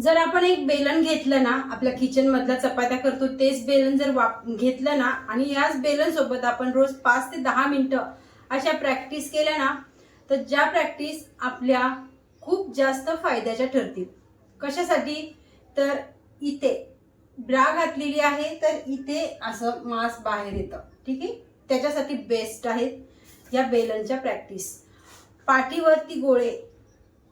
जर आपण एक बेलन घेतलं ना, आपल्या किचन मधला चपात्या करतो तेच बेलन जर घेतलं ना आणि याच बेलन सोबत आपण रोज 5 ते 10 मिनिटं अशा प्रॅक्टिस केल्या ना, तर ज्या प्रॅक्टिस आपल्या खूप जास्त फायद्याच्या ठरतील. कशासाठी? तर इथे ब्रा घातलेली आहे तर इथे असं मांस बाहेर येतं. ठीक आहे, त्याच्यासाठी बेस्ट आहेत या बेलनच्या प्रॅक्टिस. पाठीवरती गोळे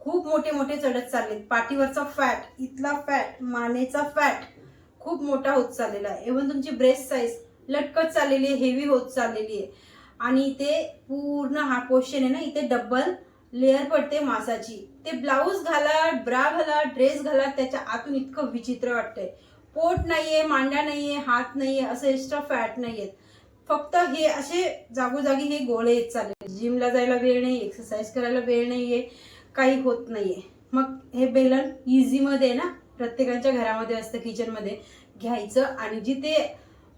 खूप मोठे मोठे चढत चाललेत. पाठीवरचा फॅट, इथला फॅट, मानेचा फॅट खूप मोठा होत चाललेला आहे. इव्हन तुमची ब्रेस्ट साईज लटकत चाललेली आहे, हेवी होत चाललेली आहे. आणि इथे पूर्ण हा पोर्शन आहे ना, इथे डबल लेअर पडते मांसाची. ते ब्लाऊज घाला, ब्रा घाला, ड्रेस घाला, त्याच्या आतून इतकं विचित्र वाटतंय. पोट नाहीये, मांड्या नाहीये, हात नाहीये, असं एक्स्ट्रा फॅट नाहीये. फक्त हे असे जागोजागी हे गोळे येत चालले. जिमला जायला वेळ नाही, एक्सरसाइज करायला वेळ नाहीये, काही होत नाहीये. मग हे बेलन इझी मध्ये ना, प्रत्येकाच्या घरामध्ये असतं, किचन मध्ये घ्यायचं आणि जिथे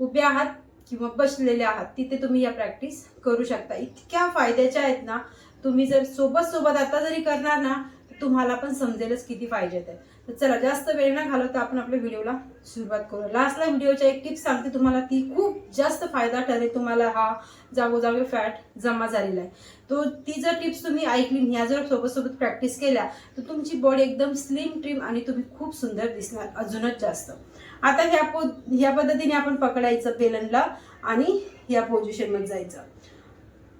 उभे आहात किंवा बसलेले आहात तिथे तुम्ही या प्रॅक्टिस करू शकता. इतक्या फायद्याच्या आहेत ना, तुम्ही जर सोबत आता जरी करणार ना, तुम्हाला पण समजेलच किती फायद्यात आहे. तर चला जास्त वेळ न घालवता आपण आपल्या व्हिडिओला सुरुवात करू. लास्टला व्हिडिओच्या एक टिप्स सांगते तुम्हाला, ती खूप जास्त फायदा ठरेल तुम्हाला. हा जागोजागी फॅट जमा झालेला आहे तो, ती जर टिप्स तुम्ही ऐकली, ह्या जर सोबत प्रॅक्टिस केल्या तर तुमची बॉडी एकदम स्लिम ट्रिम आणि तुम्ही खूप सुंदर दिसणार अजूनच जास्त. आता ह्या पद्धतीने आपण पकडायचं बेलनला आणि या पोझिशन मध्ये जायचं.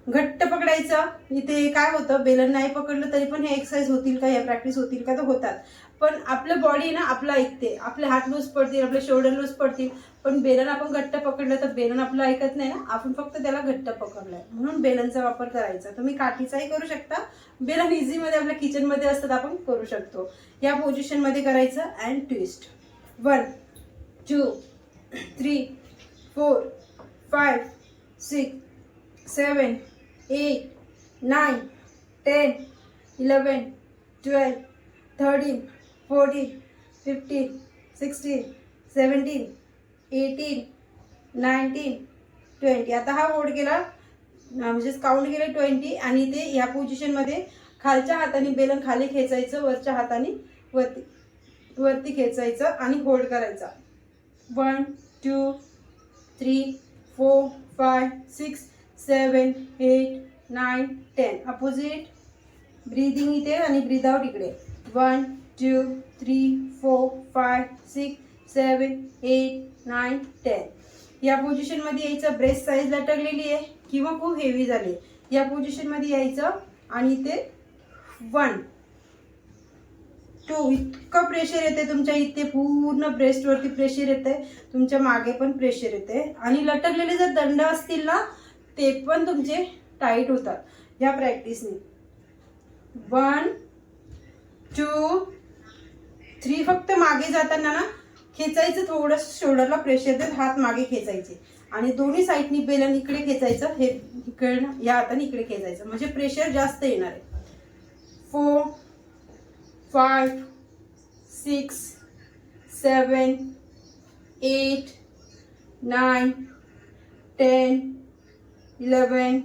घट्ट पकडायचं. इथे काय होतं, बेलन नाही पकडलं तरी पण हे एक्सरसाइज होतील का, या प्रॅक्टिस होतील का, तर होतात. पण आपलं बॉडी ना आपलं ऐकते. आपले हात लूज पडतील, आपले शोल्डर लूज पडतील, पण बेलन आपण घट्ट पकडलं तर बेलन आपलं ऐकत नाही ना. आपण फक्त त्याला घट्ट पकडलंय म्हणून बेलनचा वापर करायचा. तुम्ही काठीचाही करू शकता. बेलन इझी मध्ये आपल्या किचन मध्ये असतात, आपण करू शकतो. या पोझिशन मध्ये करायचं अँड ट्विस्ट. 1 2 3 4 5 6 7 8 9 10 11 12 13 14 15 16 17 18 19 20. आता हा होल्ड केला म्हणजे काउंट केले 20 आणि ते या पोझिशन मध्ये खालच्या हाताने बेलन खाली खेचायचं, वरच्या हाताने वरती खेचायचं आणि होल्ड करायचा. 1 2 3 4 5 6 7 8 9 10. अपोजिट ब्रीदिंग इथे आणि ब्रीद आउट इकडे. 1 2 3 4 5 6 7 8 9 10. या पोझिशन मध्ये यायचं. ब्रेस्ट साईज लटकलेली आहे किंवा खूप हेवी झाली, या पोझिशन मध्ये यायचं आणि इथे 1 2 इतकं प्रेशर येते तुमच्या इथे, पूर्ण ब्रेस्ट वरती प्रेशर येते, तुमच्या मागे पण प्रेशर येते आणि लटकलेले जर दंड असतील ना ते पण तुमचे टाईट होतात या प्रॅक्टिसने. 1 2 3. फक्त मागे जाताना ना खेचायचं, थोडंसं शोल्डरला प्रेशर देत हात मागे खेचायचे आणि दोन्ही साईडनी बेलन इकडे खेचायचं. हे इकडनं या हाताने इकडे खेचायचं म्हणजे प्रेशर जास्त येणार आहे. 4 5 6 7 8 9 10 11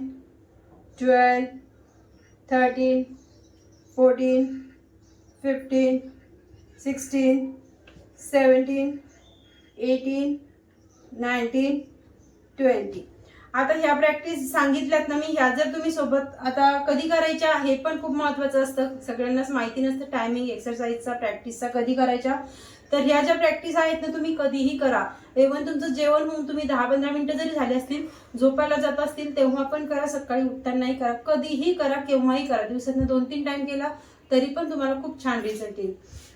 12 13 14 15 16 17 18 19 20. आता ह्या प्रॅक्टिस सांगितल्यात ना मी, ह्या जर तुम्ही सोबत आता कधी करायच्या हे पण खूप महत्त्वाचं असतं. सगळ्यांनाच माहिती नसतं टायमिंग एक्सरसाइजचा, प्रॅक्टिसचा कधी करायच्या. तर ह्या ज्या प्रॅक्टिस आहेत ना तुम्ही कधीही करा. इव्हन तुमचं जेवण होऊन तुम्ही 10-15 मिनिटं जरी झाले असतील, झोपायला जात असतील तेव्हा पण करा, सकाळी उठतानाही करा, कधीही करा, केव्हाही करा. दिवसातून 2-3 टाइम केला तरी पण तुम्हाला खूप छान रिझल्ट येईल.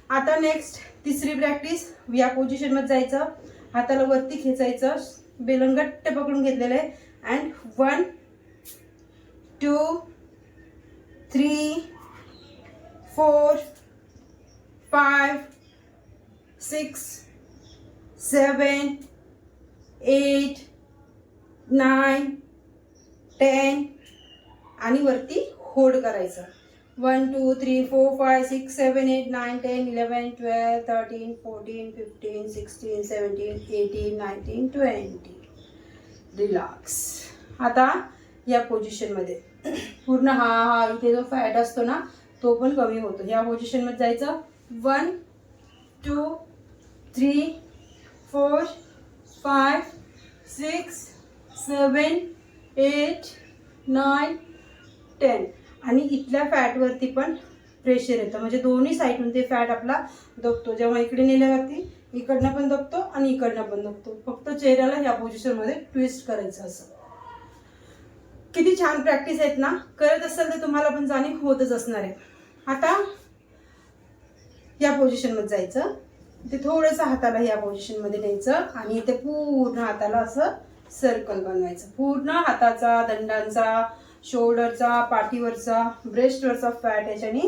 आता नेक्स्ट तिसरी प्रॅक्टिस. या पोझिशन मध्ये जायचं, हाताला वरती खेचायचं, बेलन घट्ट पकडून घेतलेलं आहे अँड 1 2 3 4 5 6 7 8 9 10 आणि वरती होल्ड करायचं. 1 2 3 4 5 6 7 8 9 10 11 12 13 14 15 16 17 18 19 20. रिलॅक्स. आता या पोझिशन मध्ये पूर्ण हा इथे जो फॅट असतो ना तो पण कमी होतो. या पोझिशन मध्ये जायचं. 1 2 3 4 5 6 7 8 9 10 आणि इथल्या फॅटवरती पण प्रेशर येतं, म्हणजे दोन्ही साईडून ते फॅट आपला दबतो. जेव्हा इकडे नेल्यावरती इकडनं पण दबतो आणि इकडनं पण दबतो. फक्त चेहऱ्याला ह्या पोझिशनमध्ये ट्विस्ट करायचं. असं किती छान प्रॅक्टिस आहेत ना. करत असाल तर तुम्हाला पण जाणीव होतच असणार आहे. आता या पोझिशनमध्ये जायचं, ते थोडंसं हाताला या पोझिशनमध्ये न्यायचं आणि इथे पूर्ण हाताला असं सर्कल बनवायचं. पूर्ण हाताचा, दंडांचा, शोल्डरचा, पाठीवरचा, ब्रेस्टवरचा फॅट याच्याने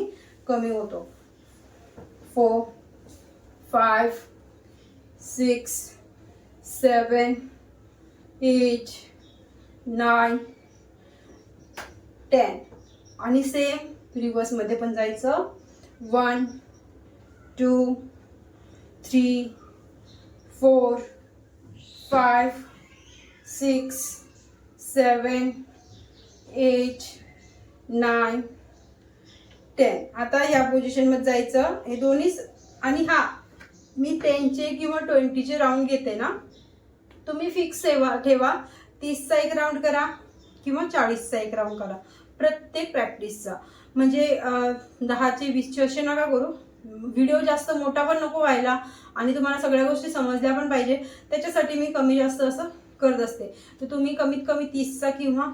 कमी होतो. 4 5 6 7 8 9 10 आणि सेम रिव्हर्समध्ये पण जायचं. 1 2 3 4 5 6 7 8 9 10. आता या पोझिशनमध्ये जायचं. हे दोन्ही आणि हा मी 10चे किंवा 20चे राऊंड घेते ना, तुम्ही फिक्स ठेवा. 30चा एक राऊंड करा किंवा 40चा एक राऊंड करा प्रत्येक प्रॅक्टिसचा. म्हणजे 10चे 20चे असे नका करू. व्हिडिओ जास्त मोठा पण नको व्हायला आणि तुम्हाला सगळ्या गोष्टी समजल्या पण पाहिजे, त्याच्यासाठी मी कमी जास्त असं करत असते. तर तुम्ही कमीत कमी 30चा किंवा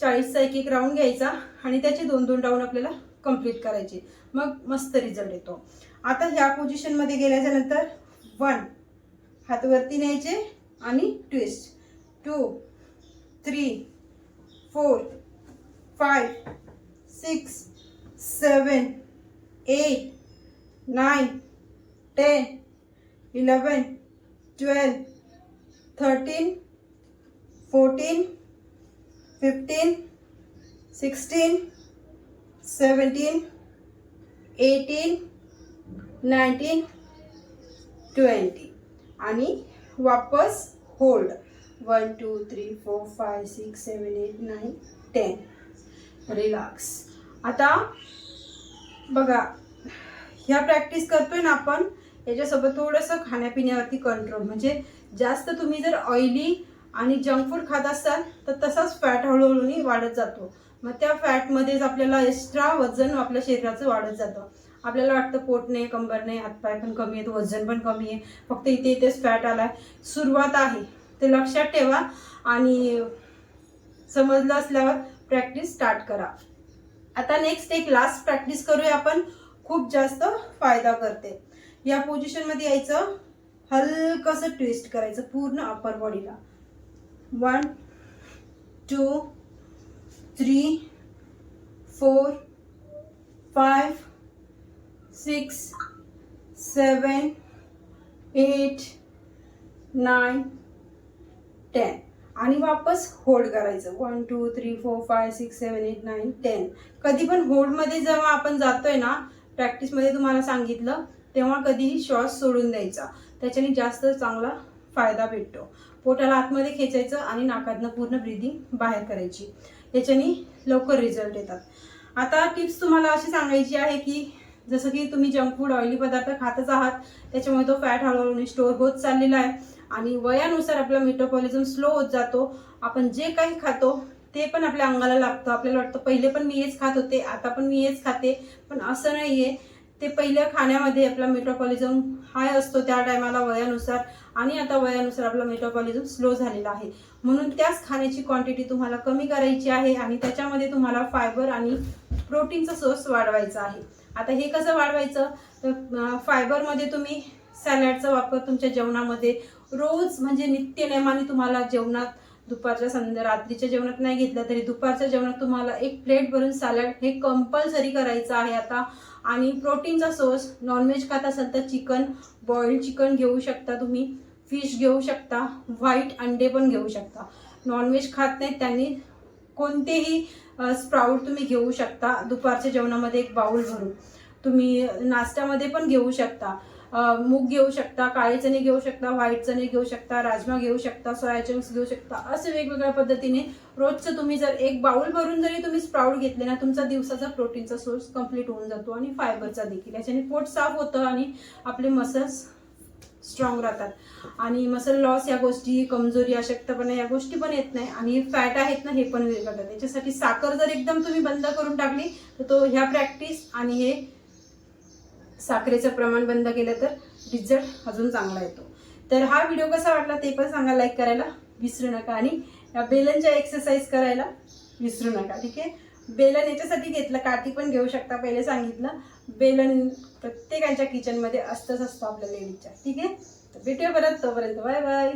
40चा एक राऊंड घ्यायचा आणि त्याचे 2-2 राऊंड आपल्याला कंप्लीट करायचे. मग मस्त रिझल्ट येतो. आता ह्या पोझिशनमध्ये गेल्याच्या नंतर 1 हात वरती न्यायचे आणि ट्विस्ट. 2 3 4 5 6 7 8 9 10 11 12 13 14 15 16 17 18 19 20 आणि वापस होल्ड. 1 2 3 4 5 6 7 8 9 10. रिलॅक्स. आता बघा, ह्या प्रॅक्टिस करतोय ना आपण, याच्यासोबत थोडंसं खाण्यापिण्यावरती कंट्रोल. म्हणजे जास्त तुम्ही जर ऑइली आणि जंक फूड खात असाल तर तसाच फॅट हळूहळू वाढत जातो. मग त्या फॅटमध्येच आपल्याला एक्स्ट्रा वजन आपल्या शरीराचं वाढत जातं. आपल्याला वाटतं पोट नाही, कंबर नाही, हातपाय पण कमी आहेत, वजन पण कमी आहे, फक्त इथेच फॅट आलाय. सुरुवात आहे ते लक्षात ठेवा आणि समजलं असल्यावर प्रॅक्टिस स्टार्ट करा. आता नेक्स्ट एक लास्ट प्रॅक्टिस करूया आपण. खूप जास्त फायदा करते. या पोझिशनमध्ये यायचं, हलकंसं ट्विस्ट करायचं पूर्ण अपर बॉडीला. 1 2 3 4 5 6 7 8 9 10 आणि वापस होल्ड करायचं. 1 2 3 4 5 6 7 8 9 10. कधी पण होल्डमध्ये जेव्हा आपण जातोय ना, प्रॅक्टिसमध्ये तुम्हाला सांगितलं, तेव्हा कधीही श्वास सोडून द्यायचा. त्याच्याने जास्त चांगला फायदा भेटतो. पोटाला आतमध्ये खेचायचं आणि नाकातनं पूर्ण ब्रीदिंग बाहेर करायची. याच्याने लवकर रिझल्ट येतात. आता टिप्स तुम्हाला अशी सांगायची आहे की जसं की तुम्ही जंक फूड, ऑइली पदार्थ खातच आहात, त्याच्यामुळे तो फॅट हळूहळू स्टोअर होत चाललेला आहे आणि वयानुसार आपला मेटाबॉलिझम स्लो होत जातो. आपण जे काही खातो ते पण आपल्या अंगाला लागतं. आपल्याला वाटतं पहिले पण मी हेच खात होते, आता पण मी हेच खाते, पण असं नाही आहे. ते पहिल्या खाण्यामध्ये आपला मेटाबॉलिझम हाय असतो त्या टायमाला वयानुसार, आणि आता वयानुसार आपला मेटाबॉलिझम स्लो झालेला आहे. म्हणून त्याच खाण्याची क्वांटिटी तुम्हाला कमी करायची आहे आणि त्याच्यामध्ये तुम्हाला फायबर आणि प्रोटीनचा सोर्स वाढवायचा आहे. आता हे कसं वाढवायचं, तर फायबरमध्ये तुम्ही सॅलडचा वापर तुमच्या जेवणामध्ये रोज, म्हणजे नित्यनेमाने तुम्हाला जेवणात, दुपारच्या रात्रीच्या जेवणात नाही घेतलं तरी दुपारच्या जेवणात तुम्हाला एक प्लेट भरून सॅलड हे कंपल्सरी करायचं आहे आता. आणि प्रोटीनचा सोर्स, नॉनव्हेज खात असाल तर चिकन, बॉइल्ड चिकन घेऊ शकता तुम्ही, फिश घेऊ शकता, व्हाईट अंडे पण घेऊ शकता. नॉनव्हेज खात नाही त्यांनी कोणतेही स्प्राउट तुम्ही घेऊ शकता. दुपारच्या जेवणामध्ये एक बाउल भरून तुम्ही नाश्त्यामध्ये पण घेऊ शकता. मूग घेऊ शकता, काळे चणे घेऊ शकता, व्हाईट चणे घेऊ शकता, राजमा घेऊ शकता, सोया चंक्स घेऊ शकता. असे वेगवेगळ्या पद्धतीने रोजचं तुम्ही जर एक बाउल भरून जरी तुम्ही स्प्राउट घेतले ना, तुमचा दिवसाचा प्रोटीनचा सोर्स कंप्लीट होऊन जातो आणि फायबरचा देखील. याच्याने पोट साफ होतं आणि आपले मसल्स स्ट्रॉंग राहतात आणि मसल लॉस या गोष्टी, कमजोरी, अशक्तपणा या गोष्टी पण येत नाही आणि फॅट आहेत ना हे पण विरघळतात. त्याच्यासाठी साखर जर एकदम तुम्ही बंद करून टाकली तर तो ह्या प्रॅक्टिस आणि हे साखरेचं प्रमाण बंद केलं तर रिझल्ट अजून चांगला येतो. तर हा व्हिडिओ कसा वाटला ते पण सांगा, लाईक करायला विसरू नका आणि या बेलनच्या एक्सरसाइज करायला विसरू नका. ठीक आहे. बेलन याच्यासाठी घेतलं, काठी पण घेऊ शकता, पहिले सांगितलं. बेलन प्रत्येकाच्या किचनमध्ये असतंच असतं आपल्या लेडीजच्या. ठीक आहे. तर भेटूया परत, तोपर्यंत बाय बाय.